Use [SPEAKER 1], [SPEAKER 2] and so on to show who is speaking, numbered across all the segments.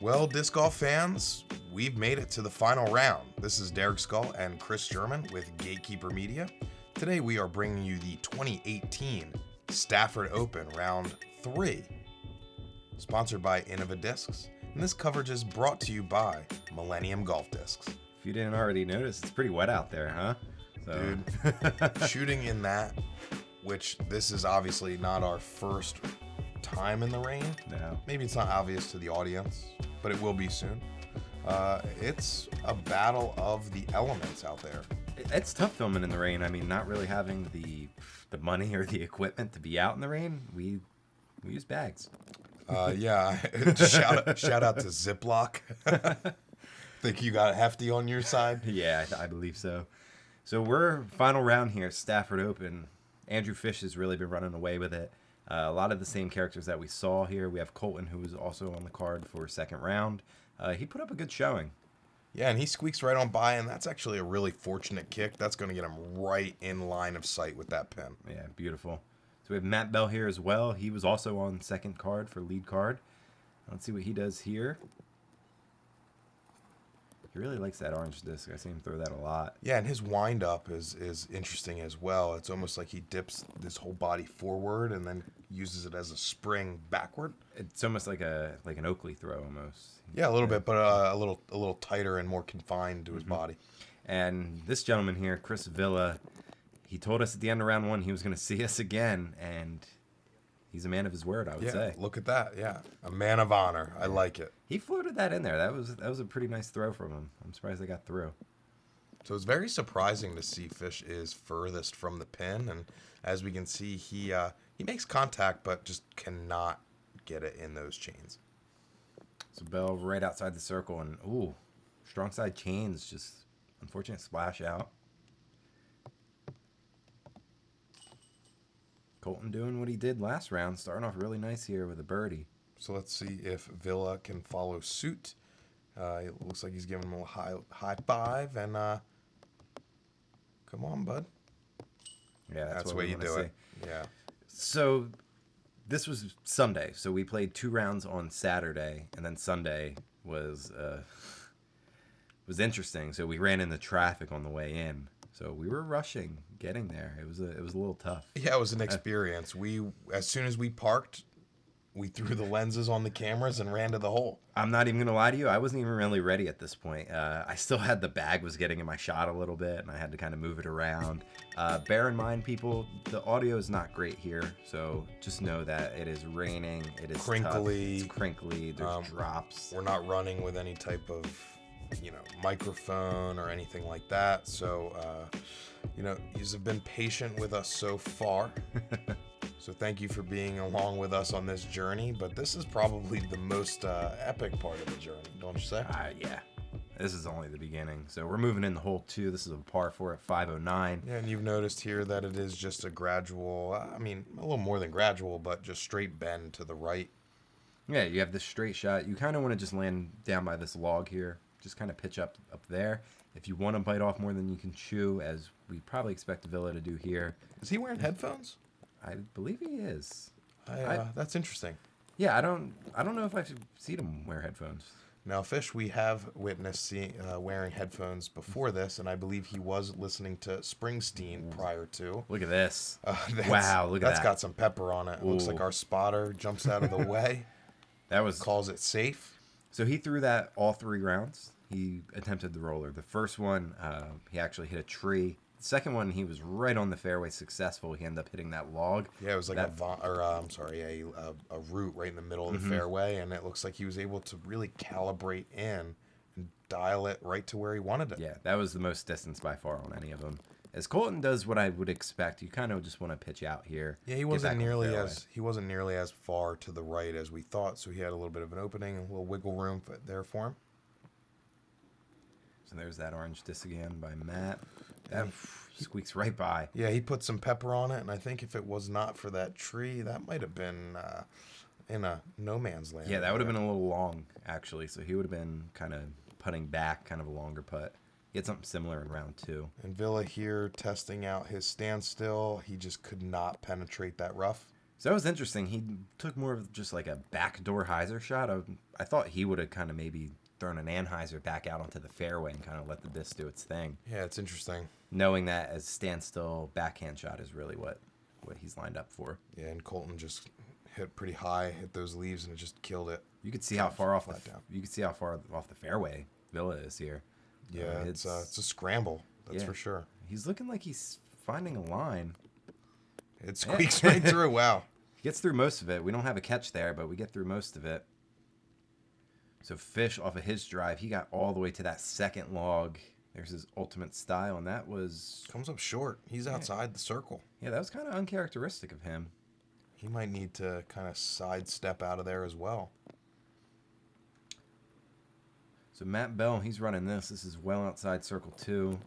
[SPEAKER 1] Well, disc golf fans, we've made it to the final round. This is Derek Scull and Chris German with Gatekeeper Media. Today we are bringing you the 2018 Stafford Open Round 3, sponsored by Millennium Discs, and this coverage is brought to you by Millennium Golf Discs.
[SPEAKER 2] If you didn't already notice, it's pretty wet out there, huh?
[SPEAKER 1] Dude, shooting in that, which this is obviously not our first time in the rain.
[SPEAKER 2] No.
[SPEAKER 1] Maybe it's not obvious to the audience, but it will be soon. It's a battle of the elements out there.
[SPEAKER 2] It's tough filming in the rain. I mean, not really having the money or the equipment to be out in the rain. We use bags.
[SPEAKER 1] Yeah. shout out to Ziploc. Think you got hefty on your side?
[SPEAKER 2] Yeah, I believe so. So we're final round here, Stafford Open. Andrew Fish has really been running away with it. A lot of the same characters that we saw here. We have Colten, who was also on the card for second round. He put up a good showing.
[SPEAKER 1] Yeah, and he squeaks right on by, and that's actually a really fortunate kick. That's going to get him right in line of sight with that pin.
[SPEAKER 2] Yeah, beautiful. So we have Matt Bell here as well. He was also on second card for lead card. Let's see what he does here. He really likes that orange disc. I see him throw that a lot.
[SPEAKER 1] Yeah, and his wind-up is interesting as well. It's almost like he dips his whole body forward and then uses it as a spring backward.
[SPEAKER 2] It's almost like an Oakley throw almost.
[SPEAKER 1] Yeah, a little bit, but a little tighter and more confined to his body.
[SPEAKER 2] And this gentleman here, Chris Villa, he told us at the end of round one he was going to see us again, and he's a man of his word, I would say.
[SPEAKER 1] Look at that. Yeah, a man of honor. I like it.
[SPEAKER 2] He floated that in there. That was a pretty nice throw from him. I'm surprised they got through.
[SPEAKER 1] So it's very surprising to see Fish is furthest from the pin, and as we can see, he makes contact but just cannot get it in those chains.
[SPEAKER 2] So Bell right outside the circle, and ooh, strong side chains, just unfortunate splash out. Colten doing what he did last round, starting off really nice here with a birdie.
[SPEAKER 1] So let's see if Villa can follow suit. It looks like he's giving him a high five, and come on, bud.
[SPEAKER 2] Yeah,
[SPEAKER 1] that's the way you do it. Yeah.
[SPEAKER 2] So this was Sunday. So we played 2 rounds on Saturday, and then Sunday was interesting. So we ran into traffic on the way in. So we were rushing getting there. It was a little tough.
[SPEAKER 1] Yeah, it was an experience. As soon as we parked, we threw the lenses on the cameras and ran to the hole.
[SPEAKER 2] I'm not even gonna lie to you. I wasn't even really ready at this point. I still had the bag was getting in my shot a little bit, and I had to kind of move it around. Bear in mind, people, the audio is not great here, so just know that it is raining. It is
[SPEAKER 1] crinkly.
[SPEAKER 2] Tough. It's crinkly. There's drops.
[SPEAKER 1] We're not running with any type of microphone or anything like that. So, you have been patient with us so far. So thank you for being along with us on this journey. But this is probably the most epic part of the journey, don't you say?
[SPEAKER 2] Yeah. This is only the beginning. So we're moving in the hole 2. This is a par 4 at 509.
[SPEAKER 1] Yeah, and you've noticed here that it is just a gradual, a little more than gradual, but just straight bend to the right.
[SPEAKER 2] Yeah, you have this straight shot. You kind of want to just land down by this log here. Just kind of pitch up there. If you want to bite off more than you can chew, as we probably expect Villa to do here.
[SPEAKER 1] Is he wearing headphones?
[SPEAKER 2] I believe he is.
[SPEAKER 1] That's interesting.
[SPEAKER 2] Yeah, I don't know if I've seen him wear headphones.
[SPEAKER 1] Now, Fish, we have witnessed wearing headphones before this, and I believe he was listening to Springsteen prior to.
[SPEAKER 2] Look at this.
[SPEAKER 1] Wow,
[SPEAKER 2] look at that.
[SPEAKER 1] That's got some pepper on it. Looks like our spotter jumps out of the way. Calls it safe.
[SPEAKER 2] So he threw that all 3 rounds. He attempted the roller. The first one, he actually hit a tree. The second one, he was right on the fairway, successful. He ended up hitting that log.
[SPEAKER 1] Yeah, it was like a root right in the middle of the fairway, and it looks like he was able to really calibrate in and dial it right to where he wanted it.
[SPEAKER 2] Yeah, that was the most distance by far on any of them. As Colten does what I would expect, you kind of just want to pitch out here.
[SPEAKER 1] Yeah, he wasn't nearly as far to the right as we thought, so he had a little bit of an opening, a little wiggle room there for him.
[SPEAKER 2] So there's that orange disc again by Matt. That squeaks right by.
[SPEAKER 1] Yeah, he put some pepper on it, and I think if it was not for that tree, that might have been in a no man's land.
[SPEAKER 2] Yeah, that would have been a little long, actually. So he would have been kind of putting back, kind of a longer putt. He had something similar in round 2.
[SPEAKER 1] And Villa here testing out his standstill. He just could not penetrate that rough.
[SPEAKER 2] So that was interesting. He took more of just like a backdoor hyzer shot. I thought he would have kind of maybe thrown an anhyzer back out onto the fairway and kind of let the disc do its thing.
[SPEAKER 1] Yeah, it's interesting.
[SPEAKER 2] Knowing that as standstill backhand shot is really what he's lined up for.
[SPEAKER 1] Yeah, and Colten just hit pretty high, hit those leaves, and it just killed it.
[SPEAKER 2] You could see how far off the fairway Villa is here.
[SPEAKER 1] Yeah, it's a scramble. That's for sure.
[SPEAKER 2] He's looking like he's finding a line.
[SPEAKER 1] It squeaks right through. Wow.
[SPEAKER 2] He gets through most of it. We don't have a catch there, but we get through most of it. So Fish, off of his drive, he got all the way to that second log. There's his ultimate style, and that was...
[SPEAKER 1] Comes up short. He's outside the circle.
[SPEAKER 2] Yeah, that was kind of uncharacteristic of him.
[SPEAKER 1] He might need to kind of sidestep out of there as well.
[SPEAKER 2] So Matt Bell, he's running this. This is well outside circle 2.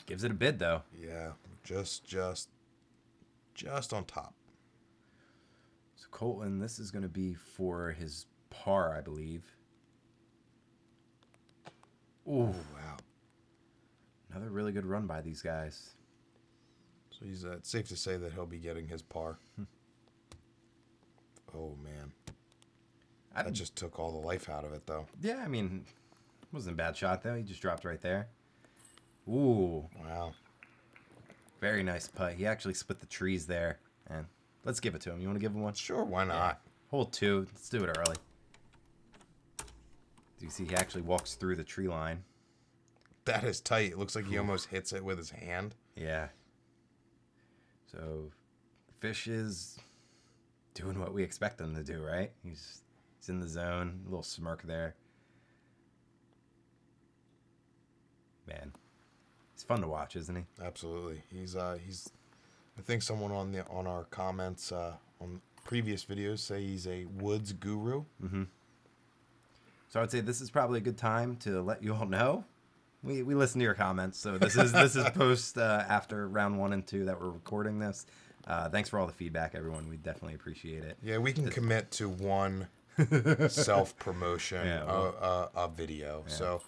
[SPEAKER 2] Gives it a bid, though.
[SPEAKER 1] Yeah, just on top.
[SPEAKER 2] So Colten, this is going to be for his par, I believe. Ooh, wow. Another really good run by these guys.
[SPEAKER 1] So it's safe to say that he'll be getting his par. Oh, man. That just took all the life out of it, though.
[SPEAKER 2] Yeah, I mean, it wasn't a bad shot, though. He just dropped right there. Ooh.
[SPEAKER 1] Wow.
[SPEAKER 2] Very nice putt. He actually split the trees there. And let's give it to him. You want to give him one?
[SPEAKER 1] Sure, why not?
[SPEAKER 2] Yeah. Hole 2. Let's do it early. Do you see he actually walks through the tree line?
[SPEAKER 1] That is tight. It looks like he almost hits it with his hand.
[SPEAKER 2] Yeah. So, Fish is doing what we expect him to do, right? He's in the zone. A little smirk there. Man. He's fun to watch, isn't he?
[SPEAKER 1] Absolutely. He's I think someone on our comments on previous videos say he's a woods guru.
[SPEAKER 2] Mm-hmm. So I would say this is probably a good time to let you all know. We listen to your comments, so this is post after round 1 and 2 that we're recording this. Thanks for all the feedback, everyone. We definitely appreciate it.
[SPEAKER 1] Yeah, we can commit to one self-promotion a video. Yeah. So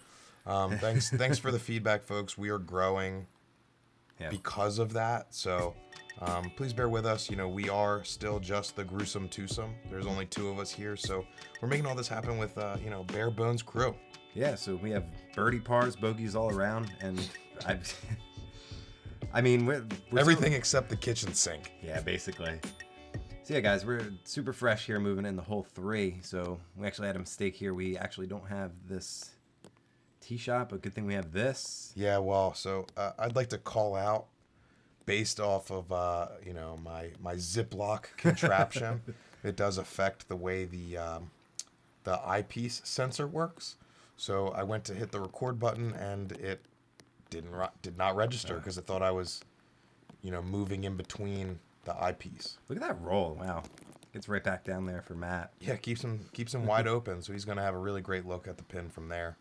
[SPEAKER 1] thanks for the feedback, folks. We are growing because of that. So please bear with us. You know, we are still just the gruesome twosome. There's only 2 of us here, so we're making all this happen with bare bones crew.
[SPEAKER 2] Yeah, so we have birdie pars, bogeys all around, and I mean, we're
[SPEAKER 1] everything except the kitchen sink.
[SPEAKER 2] Yeah, basically. So yeah, guys, we're super fresh here, moving into hole 3. So we actually had a mistake here. We actually don't have this tee shot, but good thing we have this.
[SPEAKER 1] Yeah, well, so I'd like to call out, based off of my Ziploc contraption, it does affect the way the eyepiece sensor works. So I went to hit the record button and it did not register because it thought I was, moving in between the eyepiece.
[SPEAKER 2] Look at that roll! Wow, gets right back down there for Matt.
[SPEAKER 1] Yeah, keeps him wide open, so he's gonna have a really great look at the pin from there.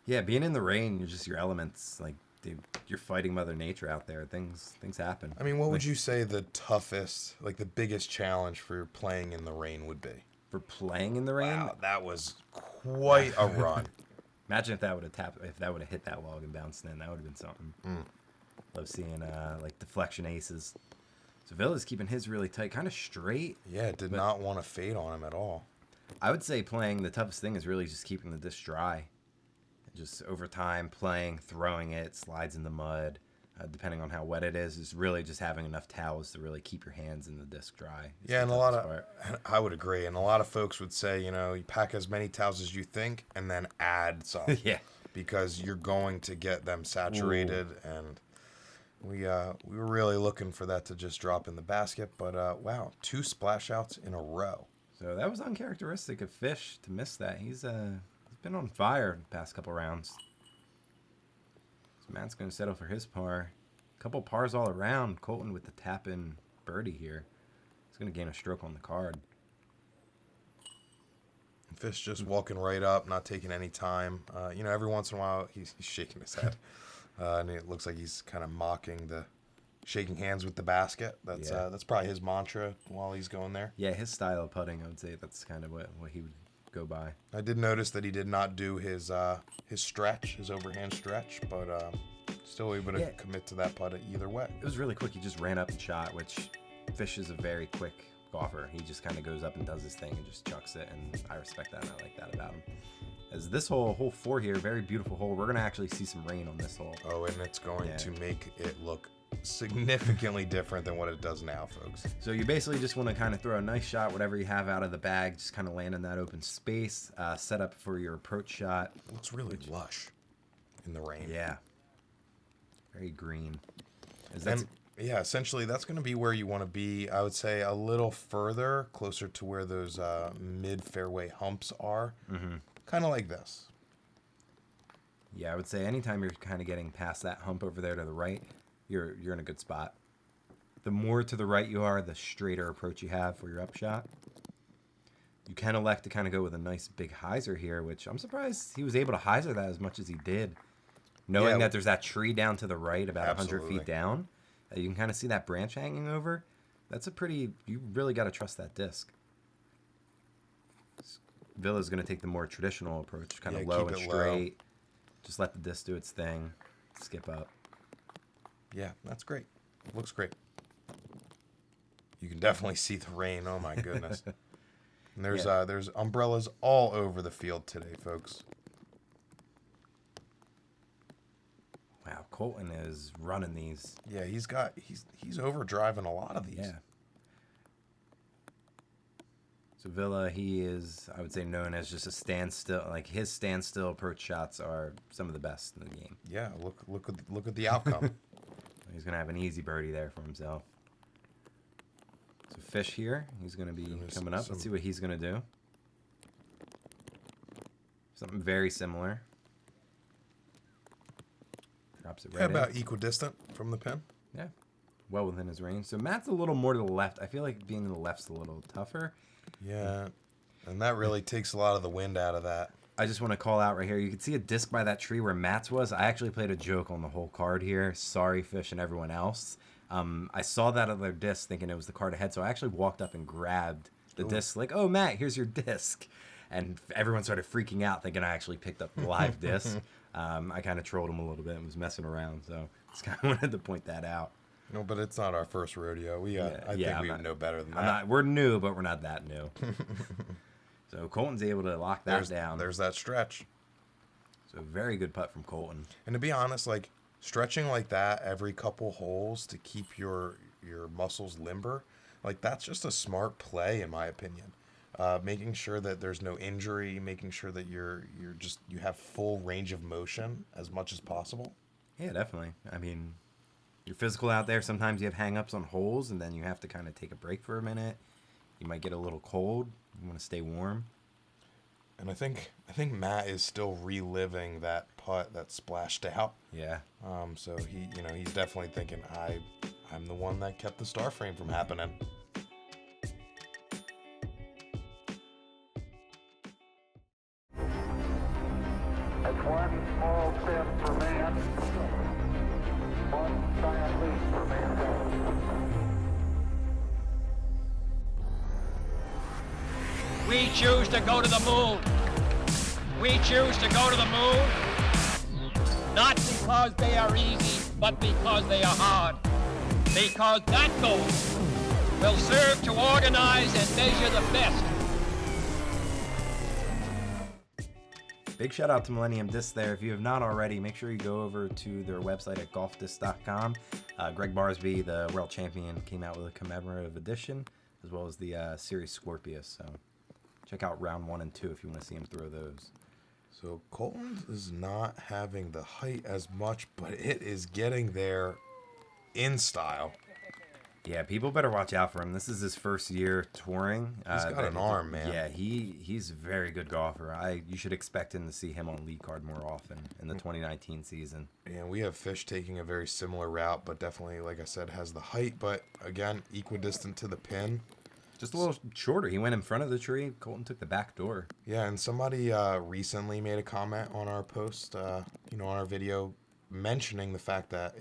[SPEAKER 2] Yeah, being in the rain, you're just your elements. Like, dude, you're fighting Mother Nature out there. Things happen.
[SPEAKER 1] I mean, what would you say the toughest, like the biggest challenge for playing in the rain would be?
[SPEAKER 2] For playing in the rain?
[SPEAKER 1] Wow, that was quite a run.
[SPEAKER 2] Imagine if that would have hit that log and bounced in. That would have been something. Love seeing like deflection aces. So Villa's keeping his really tight, kind of straight.
[SPEAKER 1] Yeah, did not want to fade on him at all.
[SPEAKER 2] I would say playing, the toughest thing is really just keeping the disc dry. Just over time, playing, throwing it, slides in the mud, depending on how wet it is really just having enough towels to really keep your hands in the disc dry.
[SPEAKER 1] Yeah, and I would agree. And a lot of folks would say, you pack as many towels as you think and then add some.
[SPEAKER 2] Yeah.
[SPEAKER 1] Because you're going to get them saturated. Ooh. And we were really looking for that to just drop in the basket. But, wow, 2 splash outs in a row.
[SPEAKER 2] So that was uncharacteristic of Fish to miss that. He's been on fire the past couple rounds. So Matt's going to settle for his par. Couple pars all around. Colten with the tap-in birdie here. He's going to gain a stroke on the card.
[SPEAKER 1] Fish just walking right up, not taking any time. Every once in a while he's shaking his head. And it looks like he's kind of mocking the shaking hands with the basket. That's probably his mantra while he's going there.
[SPEAKER 2] Yeah, his style of putting, I would say that's kind of what he would go by.
[SPEAKER 1] I did notice that he did not do his stretch, his overhand stretch, but still able to commit to that putt either way.
[SPEAKER 2] It was really quick. He just ran up and shot, which Fish is a very quick golfer. He just kind of goes up and does his thing and just chucks it, and I respect that and I like that about him. As this hole 4 here, very beautiful hole. We're going to actually see some rain on this hole.
[SPEAKER 1] Oh, and it's going to make it look significantly different than what it does now, folks.
[SPEAKER 2] So you basically just want to kind of throw a nice shot, whatever you have out of the bag, just kind of land in that open space, set up for your approach shot.
[SPEAKER 1] It looks really lush in the rain.
[SPEAKER 2] Yeah. Very green.
[SPEAKER 1] Yeah, essentially that's going to be where you want to be. I would say a little further, closer to where those mid-fairway humps are. Mm-hmm. Kind of like this.
[SPEAKER 2] Yeah, I would say anytime you're kind of getting past that hump over there to the right, you're in a good spot. The more to the right you are, the straighter approach you have for your upshot. You can elect to kind of go with a nice big hyzer here, which I'm surprised he was able to hyzer that as much as he did. Knowing that there's that tree down to the right about 100 feet down. You can kind of see that branch hanging over. That's you really got to trust that disc. Villa's going to take the more traditional approach, kind of low and straight. Low. Just let the disc do its thing. Skip up.
[SPEAKER 1] Yeah, that's great. It looks great. You can definitely see the rain. Oh my goodness. And there's umbrellas all over the field today, folks.
[SPEAKER 2] Wow, Colten is running these.
[SPEAKER 1] Yeah, he's overdriving a lot of these.
[SPEAKER 2] Yeah. So Villa, he is, I would say, known as just a standstill. Like his standstill approach shots are some of the best in the game.
[SPEAKER 1] Yeah, look at the outcome.
[SPEAKER 2] He's gonna have an easy birdie there for himself. So Fish here, he's gonna be coming up. Let's see what he's gonna do. Something very similar. Drops it right in.
[SPEAKER 1] About equidistant from the pin.
[SPEAKER 2] Yeah, well within his range. So Matt's a little more to the left. I feel like being to the left's a little tougher.
[SPEAKER 1] Yeah, and that really takes a lot of the wind out of that.
[SPEAKER 2] I just want to call out right here. You can see a disc by that tree where Matt's was. I actually played a joke on the whole card here. Sorry, Fish and everyone else. I saw that other disc thinking it was the card ahead, so I actually walked up and grabbed the disc like, oh, Matt, here's your disc. And everyone started freaking out thinking I actually picked up the live disc. I kind of trolled him a little bit and was messing around, so just kind of wanted to point that out.
[SPEAKER 1] No, but it's not our first rodeo. I think we know better than that.
[SPEAKER 2] We're new, but we're not that new. So Colton's able to lock that down.
[SPEAKER 1] There's that stretch.
[SPEAKER 2] So very good putt from Colten.
[SPEAKER 1] And to be honest, like stretching like that every couple holes to keep your muscles limber, like that's just a smart play in my opinion. Making sure that there's no injury, making sure that you have full range of motion as much as possible.
[SPEAKER 2] Yeah, definitely. I mean, you're physical out there. Sometimes you have hang-ups on holes, and then you have to kind of take a break for a minute. You might get a little cold. You want to stay warm.
[SPEAKER 1] And I think Matt is still reliving that putt that splashed out.
[SPEAKER 2] Yeah.
[SPEAKER 1] So he's definitely thinking I'm the one that kept the star frame from happening.
[SPEAKER 3] It's one small step for man, one giant leap for mankind.
[SPEAKER 4] We choose to go to the moon. We choose to go to the moon, not because they are easy, but because they are hard. Because that goal will serve to organize and measure the best.
[SPEAKER 2] Big shout out to Millennium Discs there. If you have not already, make sure you go over to their website at golfdisc.com. Greg Barsby, the world champion, came out with a commemorative edition, as well as the Series Scorpius. So check out round 1 and 2 if you want to see him throw those.
[SPEAKER 1] So Colten is not having the height as much, but it is getting there in style.
[SPEAKER 2] Yeah, people better watch out for him. This is his first year touring.
[SPEAKER 1] He's got an arm, man.
[SPEAKER 2] Yeah, he's a very good golfer. You should expect him to see him on lead card more often in the 2019 season.
[SPEAKER 1] And we have Fish taking a very similar route, but definitely, like I said, has the height, but again, equidistant to the pin.
[SPEAKER 2] Just a little shorter. He went in front of the tree. Colten took the back door.
[SPEAKER 1] Yeah, and somebody recently made a comment on our post, on our video, mentioning the fact that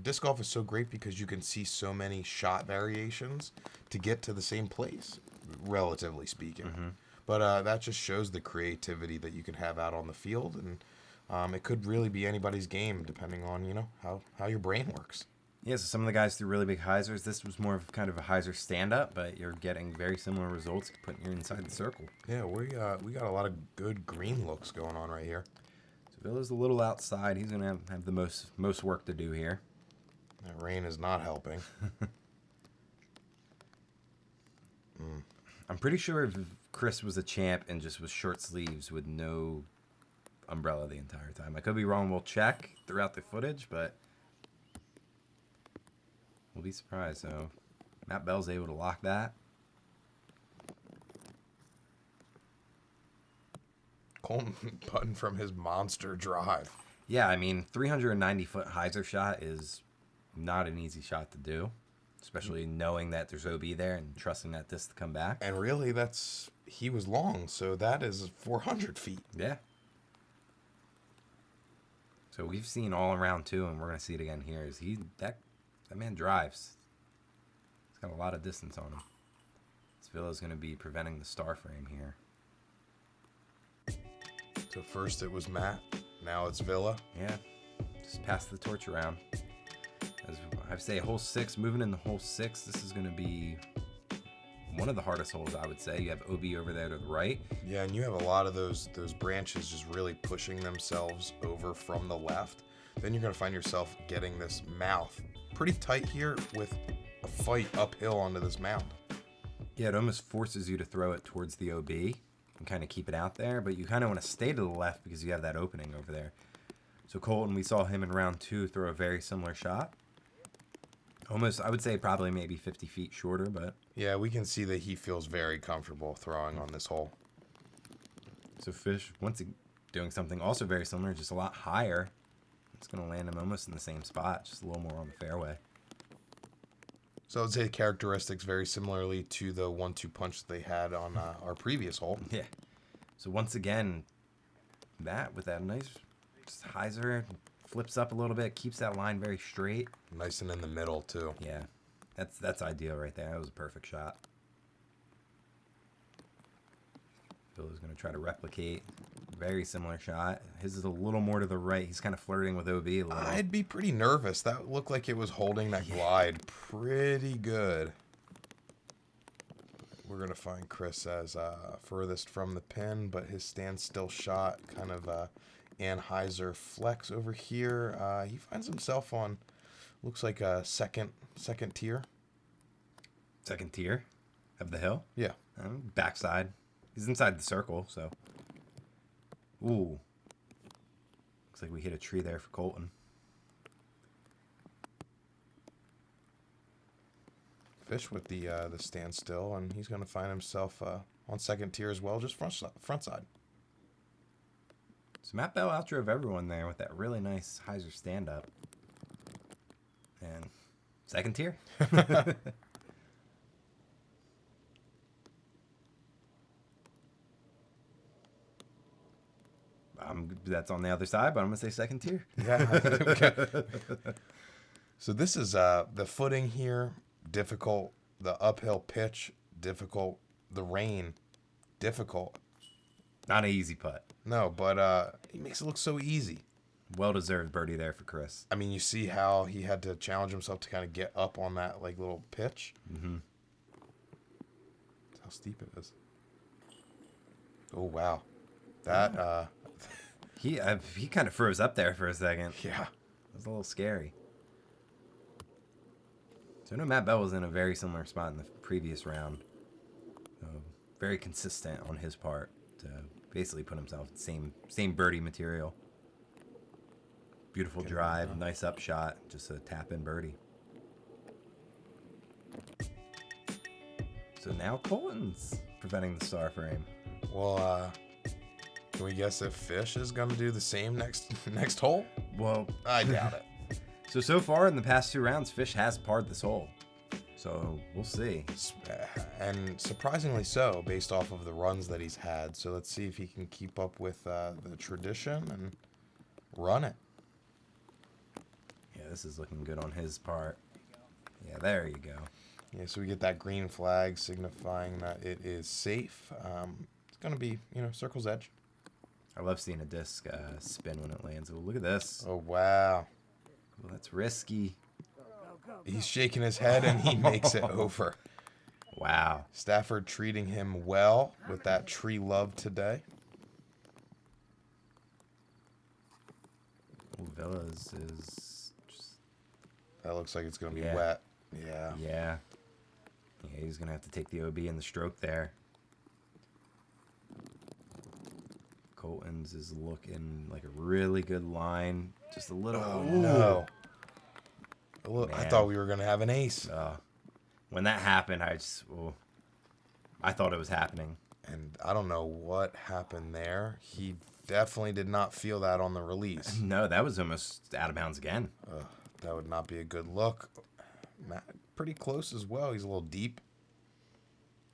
[SPEAKER 1] disc golf is so great because you can see so many shot variations to get to the same place, relatively speaking. Mm-hmm. But that just shows the creativity that you can have out on the field, and it could really be anybody's game depending on how your brain works.
[SPEAKER 2] Yeah, so some of the guys threw really big hyzers. This was more of kind of a hyzer stand-up, but you're getting very similar results putting you inside the circle.
[SPEAKER 1] Yeah, we got a lot of good green looks going on right here.
[SPEAKER 2] So Villa's a little outside. He's going to have the most work to do here.
[SPEAKER 1] That rain is not helping.
[SPEAKER 2] I'm pretty sure if Chris was a champ and just was short sleeves with no umbrella the entire time. I could be wrong. We'll check throughout the footage, but we'll be surprised. So Matt Bell's able to lock that.
[SPEAKER 1] Colton putting from his monster drive.
[SPEAKER 2] Yeah, I mean, 390-foot hyzer shot is not an easy shot to do, especially knowing that there's OB there and trusting that disc to come back.
[SPEAKER 1] And really, he was long, so that is 400 feet.
[SPEAKER 2] Yeah. So we've seen all around too, and we're gonna see it again here. That man drives. He's got a lot of distance on him. This Villa's gonna be preventing the star frame here.
[SPEAKER 1] So first it was Matt, now it's Villa.
[SPEAKER 2] Yeah, just pass the torch around. As I say, hole 6, moving into hole 6, this is gonna be one of the hardest holes, I would say. You have OB over there to the right.
[SPEAKER 1] Yeah, and you have a lot of those branches just really pushing themselves over from the left. Then you're going to find yourself getting this mouth pretty tight here with a fight uphill onto this mound.
[SPEAKER 2] Yeah, it almost forces you to throw it towards the OB and kind of keep it out there, but you kind of want to stay to the left because you have that opening over there. So Colton, we saw him in round 2 throw a very similar shot. Almost, I would say probably maybe 50 feet shorter, but...
[SPEAKER 1] Yeah, we can see that he feels very comfortable throwing on this hole.
[SPEAKER 2] So Fish, once again, doing something also very similar, just a lot higher. It's going to land him almost in the same spot, just a little more on the fairway.
[SPEAKER 1] So I'd say characteristics very similarly to the 1-2 punch that they had on our previous hole.
[SPEAKER 2] Yeah. So once again, Matt with that nice hyzer, flips up a little bit, keeps that line very straight.
[SPEAKER 1] Nice and in the middle, too.
[SPEAKER 2] Yeah, that's ideal right there. That was a perfect shot. Bill is going to try to replicate. Very similar shot. His is a little more to the right. He's kind of flirting with OB a little.
[SPEAKER 1] I'd be pretty nervous. That looked like it was holding that glide pretty good. We're going to find Chris as furthest from the pin, but his standstill shot kind of Anheuser flex over here. He finds himself on, looks like a second tier.
[SPEAKER 2] Second tier of the hill?
[SPEAKER 1] Yeah.
[SPEAKER 2] Backside. He's inside the circle, so. Ooh. Looks like we hit a tree there for Colton.
[SPEAKER 1] Fish with the standstill, and he's going to find himself on second tier as well, just front side.
[SPEAKER 2] So Matt Bell outdrove everyone there with that really nice hyzer stand-up. And second tier. That's on the other side, but I'm going to say second tier.
[SPEAKER 1] Yeah. Okay. So this is the footing here, difficult. The uphill pitch, difficult. The rain, difficult.
[SPEAKER 2] Not an easy putt.
[SPEAKER 1] No, but he makes it look so easy.
[SPEAKER 2] Well-deserved birdie there for Chris.
[SPEAKER 1] I mean, you see how he had to challenge himself to kind of get up on that like little pitch.
[SPEAKER 2] Mm-hmm.
[SPEAKER 1] That's how steep it is. Oh wow, that
[SPEAKER 2] he kind of froze up there for a second.
[SPEAKER 1] Yeah,
[SPEAKER 2] it was a little scary. So I know Matt Bell was in a very similar spot in the previous round. Very consistent on his part to basically put himself in the same birdie material. Beautiful drive, nice up shot, just a tap-in birdie. So now Colton's preventing the star frame.
[SPEAKER 1] Well, can we guess if Fish is going to do the same next hole?
[SPEAKER 2] Well,
[SPEAKER 1] I doubt it.
[SPEAKER 2] So far in the past 2 rounds, Fish has parred this hole. So we'll see.
[SPEAKER 1] And surprisingly so, based off of the runs that he's had. So let's see if he can keep up with the tradition and run it.
[SPEAKER 2] Yeah, this is looking good on his part. Yeah, there you go.
[SPEAKER 1] Yeah, so we get that green flag signifying that it is safe. It's going to be, circle's edge.
[SPEAKER 2] I love seeing a disc spin when it lands. Oh, look at this.
[SPEAKER 1] Oh, wow.
[SPEAKER 2] Well, that's risky.
[SPEAKER 1] He's shaking his head and he makes it over.
[SPEAKER 2] Wow.
[SPEAKER 1] Stafford treating him well with that tree love today.
[SPEAKER 2] Villas is just...
[SPEAKER 1] That looks like it's going to be
[SPEAKER 2] Yeah.
[SPEAKER 1] wet. Yeah.
[SPEAKER 2] Yeah. Yeah, he's going to have to take the OB in the stroke there. Colten's is looking like a really good line. Just a little...
[SPEAKER 1] Oh,
[SPEAKER 2] Ooh.
[SPEAKER 1] no. I
[SPEAKER 2] Man.
[SPEAKER 1] thought we were going to have an ace.
[SPEAKER 2] When that happened, I thought it was happening.
[SPEAKER 1] And I don't know what happened there. He definitely did not feel that on the release.
[SPEAKER 2] No, that was almost out of bounds again.
[SPEAKER 1] That would not be a good look. Matt, pretty close as well. He's a little deep.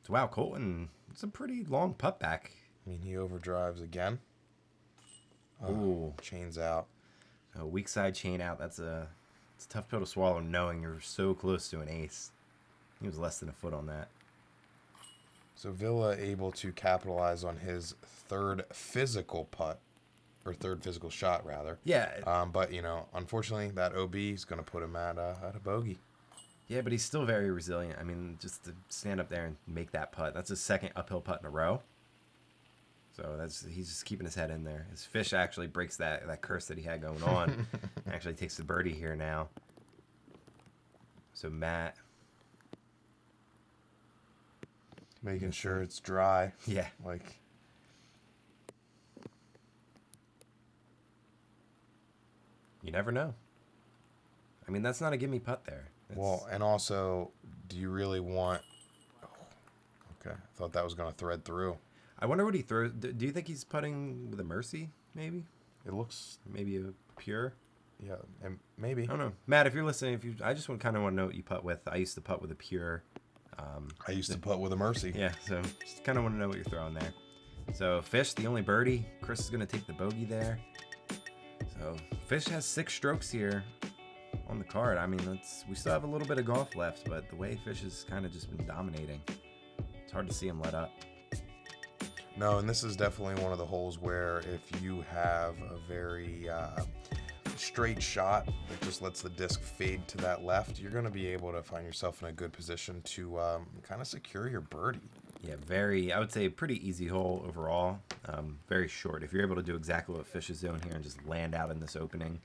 [SPEAKER 2] So, wow, Colten, it's a pretty long putt back.
[SPEAKER 1] I mean, he overdrives again.
[SPEAKER 2] Ooh.
[SPEAKER 1] Chains out.
[SPEAKER 2] A weak side chain out. It's a tough pill to swallow knowing you're so close to an ace. He was less than a foot on that.
[SPEAKER 1] So Villa able to capitalize on his third physical putt, or third physical shot, rather.
[SPEAKER 2] Yeah.
[SPEAKER 1] But, unfortunately, that OB is going to put him at a bogey.
[SPEAKER 2] Yeah, but he's still very resilient. I mean, just to stand up there and make that putt. That's his second uphill putt in a row. So he's just keeping his head in there. His fish actually breaks that curse that he had going on. Actually takes the birdie here now. So Matt.
[SPEAKER 1] Making sure it's dry.
[SPEAKER 2] Yeah. You never know. I mean, that's not a gimme putt there.
[SPEAKER 1] Well, and also, do you really want... Oh, okay, I thought that was going to thread through.
[SPEAKER 2] I wonder what he throws. Do you think he's putting with a Mercy, maybe?
[SPEAKER 1] It looks...
[SPEAKER 2] Maybe a pure?
[SPEAKER 1] Yeah, and maybe.
[SPEAKER 2] I don't know. Matt, if you're listening, I just kind of want to know what you putt with. I used to putt with a pure.
[SPEAKER 1] I used to putt with a Mercy.
[SPEAKER 2] Yeah, so just kind of want to know what you're throwing there. So Fish, the only birdie. Chris is going to take the bogey there. So Fish has 6 strokes here on the card. I mean, we still have a little bit of golf left, but the way Fish has kind of just been dominating, it's hard to see him let up.
[SPEAKER 1] No, and this is definitely one of the holes where if you have a very straight shot that just lets the disc fade to that left, you're going to be able to find yourself in a good position to kind of secure your birdie.
[SPEAKER 2] Yeah, I would say pretty easy hole overall. Very short. If you're able to do exactly what Fish is doing here and just land out in this opening,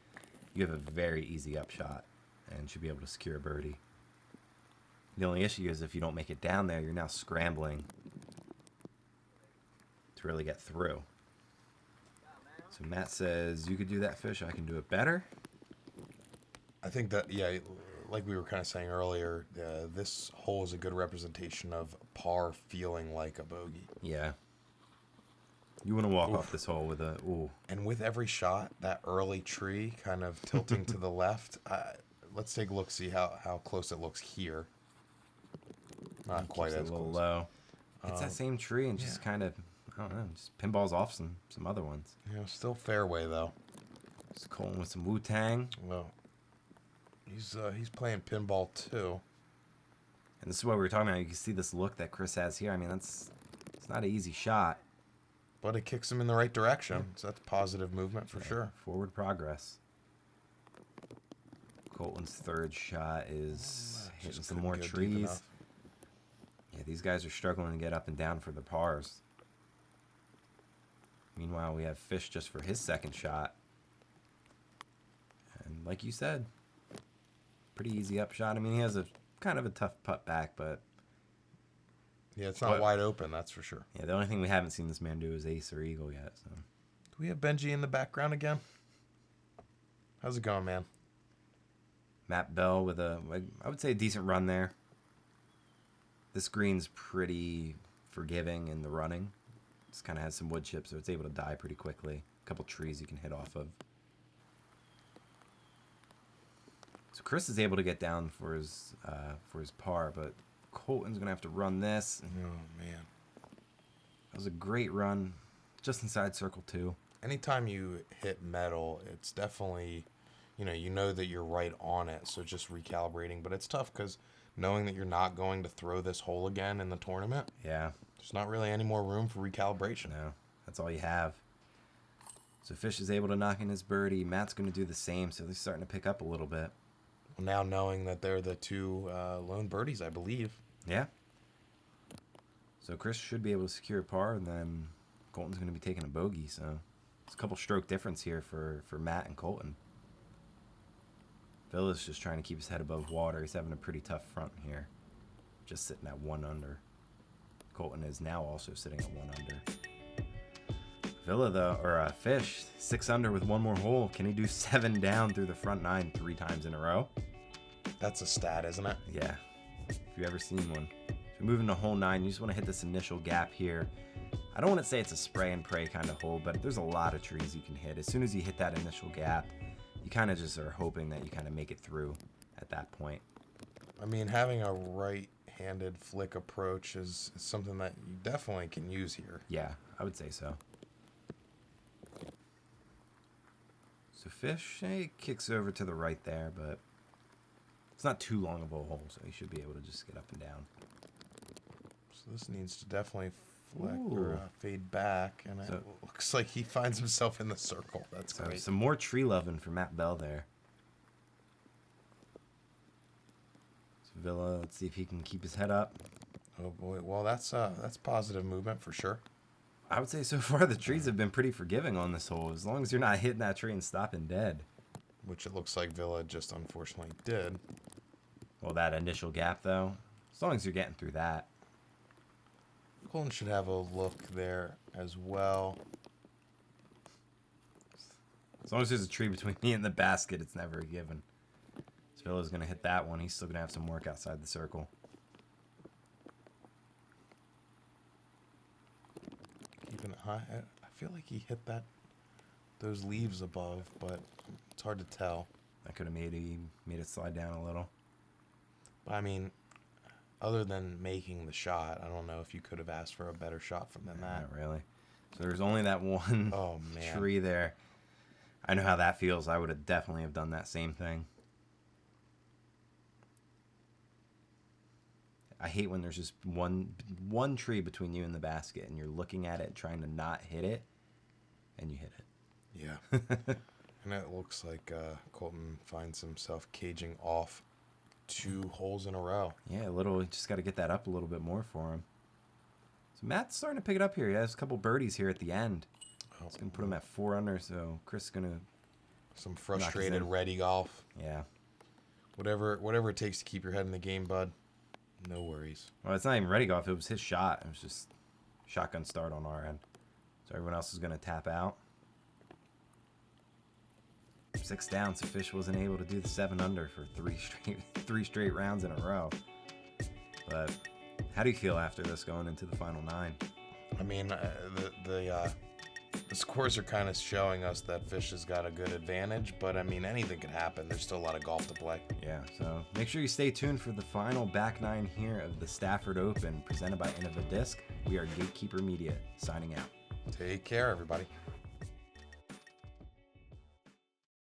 [SPEAKER 2] you have a very easy upshot and should be able to secure a birdie. The only issue is if you don't make it down there, you're now scrambling to really get through. So Matt says, you could do that, Fish. I can do it better.
[SPEAKER 1] I think that, yeah, like we were kind of saying earlier, this hole is a good representation of par feeling like a bogey.
[SPEAKER 2] Yeah. You want to walk off this hole with a, ooh.
[SPEAKER 1] And with every shot, that early tree kind of tilting to the left. Let's take a look, see how close it looks here. Not quite as
[SPEAKER 2] a little
[SPEAKER 1] close.
[SPEAKER 2] Low. It's that same tree and just kind of, I don't know, just pinballs off some other ones.
[SPEAKER 1] Still fairway though.
[SPEAKER 2] Just Colten with some Wu-Tang.
[SPEAKER 1] Well, he's playing pinball too.
[SPEAKER 2] And this is what we were talking about. You can see this look that Chris has here. I mean, it's not an easy shot.
[SPEAKER 1] But it kicks him in the right direction, so that's positive movement for sure.
[SPEAKER 2] Forward progress. Colten's third shot is hitting
[SPEAKER 1] just
[SPEAKER 2] some
[SPEAKER 1] couldn't
[SPEAKER 2] more
[SPEAKER 1] go deep
[SPEAKER 2] trees.
[SPEAKER 1] enough.
[SPEAKER 2] Yeah, these guys are struggling to get up and down for the pars. Meanwhile, we have Fish just for his second shot. And like you said, pretty easy upshot. I mean, he has a kind of a tough putt back, but
[SPEAKER 1] Yeah, it's not wide open, that's for sure.
[SPEAKER 2] yeah, the only thing we haven't seen this man do is ace or eagle yet. So
[SPEAKER 1] Do we have Benji in the background again? How's it going, man?
[SPEAKER 2] Matt Bell with I would say a decent run there. This green's pretty forgiving in the running. Just kind of has some wood chips, so it's able to die pretty quickly. A couple trees you can hit off of. So Chris is able to get down for his par, but Colten's gonna have to run this.
[SPEAKER 1] Oh man.
[SPEAKER 2] That was a great run, just inside circle 2.
[SPEAKER 1] Anytime you hit metal, it's definitely, you know that you're right on it, so just recalibrating. But it's tough because knowing that you're not going to throw this hole again in the tournament,
[SPEAKER 2] Yeah,
[SPEAKER 1] there's not really any more room for recalibration.
[SPEAKER 2] no, that's all you have. So Fish is able to knock in his birdie. Matt's gonna do the same, so they're starting to pick up a little bit.
[SPEAKER 1] Now knowing that they're the two lone birdies, I believe.
[SPEAKER 2] Yeah. So Chris should be able to secure a par, and then Colton's going to be taking a bogey. So it's a couple stroke difference here for Matt and Colton. Villa's just trying to keep his head above water. He's having a pretty tough front here. Just sitting at 1 under. Colton is now also sitting at 1 under. Villa, though, or Fish, 6 under with 1 more hole. Can he do 7 down through the front 9 3 times in a row?
[SPEAKER 1] That's a stat, isn't it?
[SPEAKER 2] Yeah. If you've ever seen one. So moving to hole 9, you just want to hit this initial gap here. I don't want to say it's a spray and pray kind of hole, but there's a lot of trees you can hit. As soon as you hit that initial gap, you kind of just are hoping that you kind of make it through at that point.
[SPEAKER 1] I mean, having a right-handed flick approach is something that you definitely can use here.
[SPEAKER 2] Yeah, I would say so. So Fish, he kicks over to the right there, but it's not too long of a hole, so he should be able to just get up and down.
[SPEAKER 1] So this needs to definitely flick
[SPEAKER 2] Ooh.
[SPEAKER 1] or fade back, and
[SPEAKER 2] So-
[SPEAKER 1] it looks like he finds himself in the circle. That's
[SPEAKER 2] So
[SPEAKER 1] great.
[SPEAKER 2] some more tree loving for Matt Bell there. So Villa, let's see if he can keep his head up.
[SPEAKER 1] Oh boy, well that's positive movement for sure.
[SPEAKER 2] I would say so far the trees have been pretty forgiving on this hole, as long as you're not hitting that tree and stopping dead.
[SPEAKER 1] Which it looks like Villa just unfortunately did.
[SPEAKER 2] Well, that initial gap, though, as long as you're getting through that.
[SPEAKER 1] Colton should have a look there as well.
[SPEAKER 2] As long as there's a tree between me and the basket, it's never a given. So Villa's going to hit that one. He's still going to have some work outside the circle.
[SPEAKER 1] Keeping it high. I feel like he hit those leaves above, but it's hard to tell.
[SPEAKER 2] That could have made it slide down a little.
[SPEAKER 1] But I mean, other than making the shot, I don't know if you could have asked for a better shot from than that.
[SPEAKER 2] Not really. So there's only that one
[SPEAKER 1] Oh, man.
[SPEAKER 2] tree there. I know how that feels. I would have definitely have done that same thing. I hate when there's just one tree between you and the basket, and you're looking at it, trying to not hit it, and you hit it.
[SPEAKER 1] Yeah. And it looks like Colton finds himself caging off 2 holes in a row.
[SPEAKER 2] Yeah, just got to get that up a little bit more for him. So Matt's starting to pick it up here. He has a couple birdies here at the end.
[SPEAKER 1] Oh,
[SPEAKER 2] It's going to put him at 4 under, so Chris is going to,
[SPEAKER 1] some frustrated
[SPEAKER 2] in.
[SPEAKER 1] ready golf.
[SPEAKER 2] yeah.
[SPEAKER 1] Whatever it takes to keep your head in the game, bud. No worries.
[SPEAKER 2] Well, it's not even ready golf. It was his shot. It was just shotgun start on our end. So everyone else is going to tap out. 6 down, so Fish wasn't able to do the 7 under for 3 straight rounds in a row. But how do you feel after this going into the final 9?
[SPEAKER 1] I mean, the scores are kind of showing us that Fish has got a good advantage, but I mean, anything could happen. There's still a lot of golf to play.
[SPEAKER 2] Yeah, so make sure you stay tuned for the final back 9 here of the Stafford Open presented by Millennium Discs. We are Gatekeeper Media, signing out.
[SPEAKER 1] Take care, everybody.